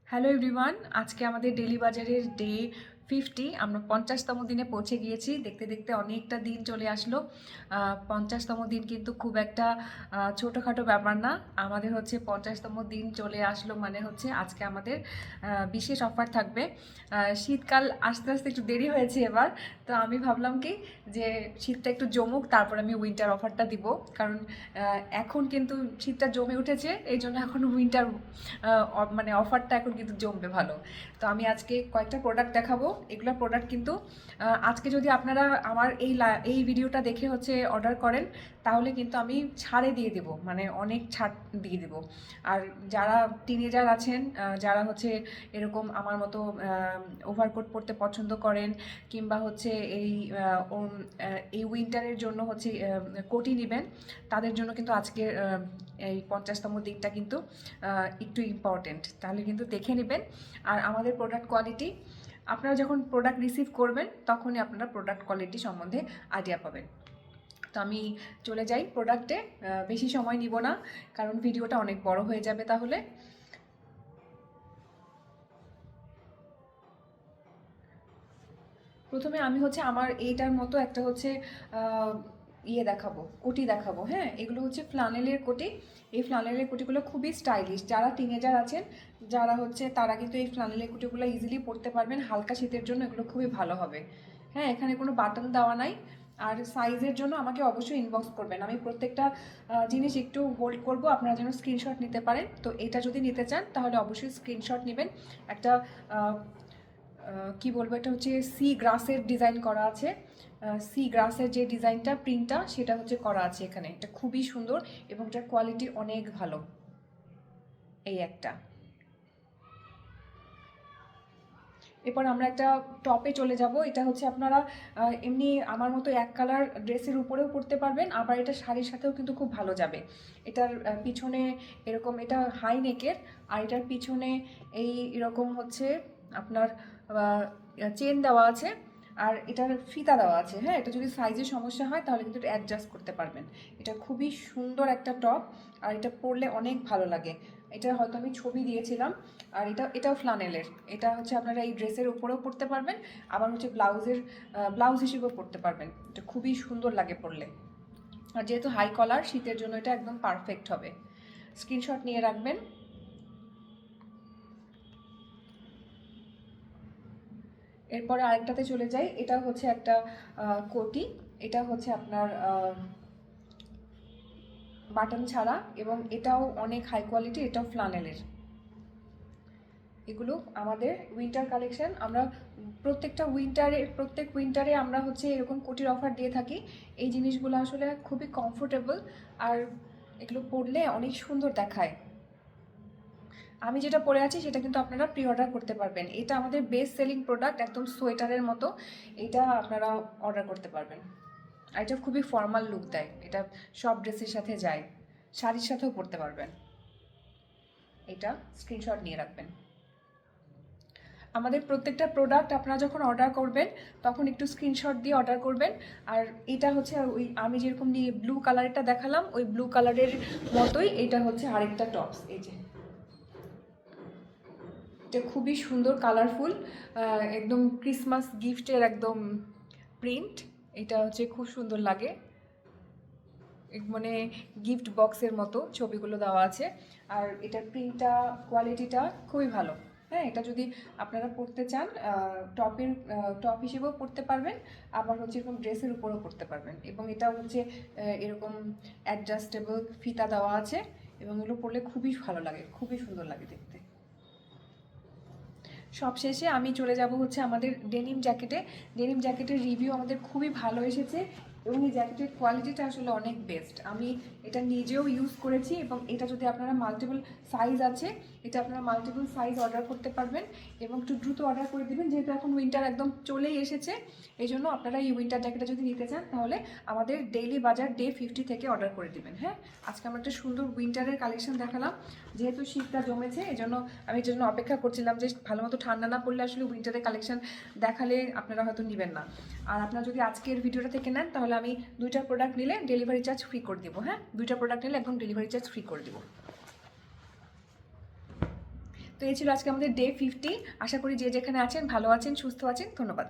Hello everyone, আজকে আমাদের daily বাজারের ডে 50। আমরা 50তম দিনে পৌঁছে গিয়েছি। দেখতে দেখতে অনেকটা দিন চলে আসলো। 50তম দিন কিন্তু খুব একটা ছোটোখাটো ব্যাপার না। আমাদের হচ্ছে 50তম দিন চলে আসলো মানে হচ্ছে আজকে আমাদের বিশেষ অফার থাকবে। শীতকাল আস্তে আস্তে একটু দেরি হয়েছে এবার, তো আমি ভাবলাম কি যে শীতটা একটু জমুক, তারপর আমি উইন্টার অফারটা দিব। কারণ এখন কিন্তু শীতটা জমে উঠেছে, এই জন্য এখন উইন্টার মানে অফারটা এখন কিন্তু জমবে ভালো। তো আমি আজকে কয়েকটা প্রোডাক্ট দেখাবো। এগুলো প্রোডাক্ট কিন্তু আজকে যদি আপনারা আমার এই ভিডিওটা দেখে হচ্ছে অর্ডার করেন, তাহলে কিন্তু আমি ছাড়ে দিয়ে দেবো, মানে অনেক ছাড় দিয়ে দেবো। আর যারা টিনেজার আছেন, যারা হচ্ছে এরকম আমার মতো ওভারকোট পরতে পছন্দ করেন, কিংবা হচ্ছে এই উইন্টারের জন্য হচ্ছে কোটি নেবেন, তাদের জন্য কিন্তু আজকের এই 50তম দিনটা কিন্তু একটু ইম্পর্টেন্ট। তাহলে কিন্তু দেখে নেবেন। আর আমাদের প্রোডাক্ট কোয়ালিটি, আপনারা যখন প্রোডাক্ট রিসিভ করবেন তখনই আপনারা প্রোডাক্ট কোয়ালিটি সম্বন্ধে আইডিয়া পাবেন। তো আমি চলে যাই প্রোডাক্টে, বেশি সময় নিব না, কারণ ভিডিওটা অনেক বড় হয়ে যাবে তাহলে। প্রথমে আমি হচ্ছে আমার এইটার মতো একটা হচ্ছে দেখাবো, কোটি দেখাবো। হ্যাঁ, এগুলো হচ্ছে ফ্লানেলের কোটি। এই ফ্লানেলের কোটিগুলো খুবই স্টাইলিশ। যারা টিনেজার আছেন, যারা হচ্ছে তারা কিন্তু এই ফ্লানেলের কোটিগুলো ইজিলি পরতে পারবেন। হালকা শীতের জন্য এগুলো খুবই ভালো হবে। হ্যাঁ, এখানে কোনো বাটন দেওয়া নাই। আর সাইজের জন্য আমাকে অবশ্যই ইনবক্স করবেন। আমি প্রত্যেকটা জিনিস একটু হোল্ড করব, আপনারা যেন স্ক্রিনশট নিতে পারেন। তো এটা যদি নিতে চান তাহলে অবশ্যই স্ক্রিনশট নেবেন। একটা কি বলবো, এটা হচ্ছে সি গ্রাসের ডিজাইন করা আছে। সি গ্রাসের যে ডিজাইনটা, প্রিন্টটা, সেটা হচ্ছে করা আছে এখানে। এটা খুবই সুন্দর এবং এটার কোয়ালিটি অনেক ভালো। এই একটা। এরপর আমরা একটা টপে চলে যাব। এটা হচ্ছে আপনারা এমনি আমার মতো এক কালার ড্রেসের উপরেও পরতে পারবেন, আবার এটা শাড়ির সাথেও কিন্তু খুব ভালো যাবে। এটার পিছনে এরকম, এটা হাই নেকের, আর এটার পিছনে এরকম হচ্ছে আপনার চেন দেওয়া আছে, আর এটার ফিতা দেওয়া আছে। হ্যাঁ, এটা যদি সাইজের সমস্যা হয় তাহলে কিন্তু এটা অ্যাডজাস্ট করতে পারবেন। এটা খুবই সুন্দর একটা টপ, আর এটা পরলে অনেক ভালো লাগে। এটা হয়তো আমি ছবি দিয়েছিলাম। আর এটাও ফ্লানেলের। এটা হচ্ছে আপনারা এই ড্রেসের উপরেও পরতে পারবেন, আবার হচ্ছে ব্লাউজ হিসেবেও পরতে পারবেন। এটা খুবই সুন্দর লাগে পরলে। আর যেহেতু হাই কলার, শীতের জন্য এটা একদম পারফেক্ট হবে। স্ক্রিনশট নিয়ে রাখবেন। এরপরে আরেকটাতে চলে যাই। এটা হচ্ছে একটা কোটি। এটা হচ্ছে আপনার বাটন ছাড়া, এবং এটাও অনেক হাই কোয়ালিটি। এটাও ফ্লানেলের। এগুলো আমাদের উইন্টার কালেকশন। আমরা প্রত্যেক উইন্টারে আমরা হচ্ছে এরকম কোটির অফার দিয়ে থাকি। এই জিনিসগুলো আসলে খুবই কমফোর্টেবল, আর এগুলো পরলে অনেক সুন্দর দেখায়। আমি যেটা পরে আছি সেটা কিন্তু আপনারা প্রি অর্ডার করতে পারবেন। এটা আমাদের বেস্ট সেলিং প্রোডাক্ট, একদম সোয়েটারের মতো। এটা আপনারা অর্ডার করতে পারবেন। আর এটা খুবই ফর্মাল লুক দেয়। এটা সব ড্রেসের সাথে যায়, শাড়ির সাথেও পরতে পারবেন। এটা স্ক্রিনশট নিয়ে রাখবেন। আমাদের প্রত্যেকটা প্রোডাক্ট আপনারা যখন অর্ডার করবেন তখন একটু স্ক্রিনশট দিয়ে অর্ডার করবেন। আর এটা হচ্ছে ওই আমি যেরকম নিয়ে ব্লু কালারটা দেখালাম, ওই ব্লু কালারের মতোই এটা হচ্ছে আরেকটা টপস। এই যে এটা খুবই সুন্দর, কালারফুল, একদম ক্রিসমাস গিফটের একদম প্রিন্ট। এটা হচ্ছে খুব সুন্দর লাগে, মানে গিফট বক্সের মতো ছবিগুলো দেওয়া আছে। আর এটার প্রিন্টটা, কোয়ালিটিটা খুবই ভালো। হ্যাঁ, এটা যদি আপনারা পরতে চান, টপ হিসেবেও পরতে পারবেন, আবার হচ্ছে এরকম ড্রেসের উপরেও পরতে পারবেন। এবং এটা হচ্ছে এরকম অ্যাডজাস্টেবল ফিতা দেওয়া আছে, এবং এগুলো পরলে খুবই ভালো লাগে, খুবই সুন্দর লাগে দেখতে। সবশেষে আমি চলে যাব হচ্ছে আমাদের ডেনিম জ্যাকেটে। ডেনিম জ্যাকেটের রিভিউ আমাদের খুবই ভালো এসেছে, এবং এই জ্যাকেটের কোয়ালিটিটা আসলে অনেক বেস্ট। আমি এটা নিজেও ইউজ করেছি, এবং এটা যদি আপনারা মাল্টিপল সাইজ আছে, এটা আপনারা মাল্টিপল সাইজ অর্ডার করতে পারবেন। এবং একটু দ্রুত অর্ডার করে দেবেন, যেহেতু এখন উইন্টার একদম চলেই এসেছে। এই জন্য আপনারা এই উইন্টার জ্যাকেটটা যদি নিতে চান তাহলে আমাদের ডেইলি বাজার ডে 50 থেকে অর্ডার করে দেবেন। হ্যাঁ, আজকে আমরা একটা সুন্দর উইন্টারের কালেকশন দেখালাম। যেহেতু শীতটা জমেছে, আমি এই জন্য অপেক্ষা করছিলাম যে ভালো মতো ঠান্ডা না পড়লে আসলে উইন্টারের কালেকশন দেখালে আপনারা হয়তো নেবেন না। আর আপনারা যদি আজকের ভিডিওটা থেকে নেন তাহলে আমি 2টা প্রোডাক্ট নিলে ডেলিভারি চার্জ ফ্রি করে দেবো। হ্যাঁ, 2টা প্রোডাক্ট নিলে একদম ডেলিভারি চার্জ ফ্রি করে দেবো। তো এই ছিল আজকে আমাদের ডে 50। আশা করি যে যেখানে আছেন ভালো আছেন, সুস্থ আছেন। ধন্যবাদ।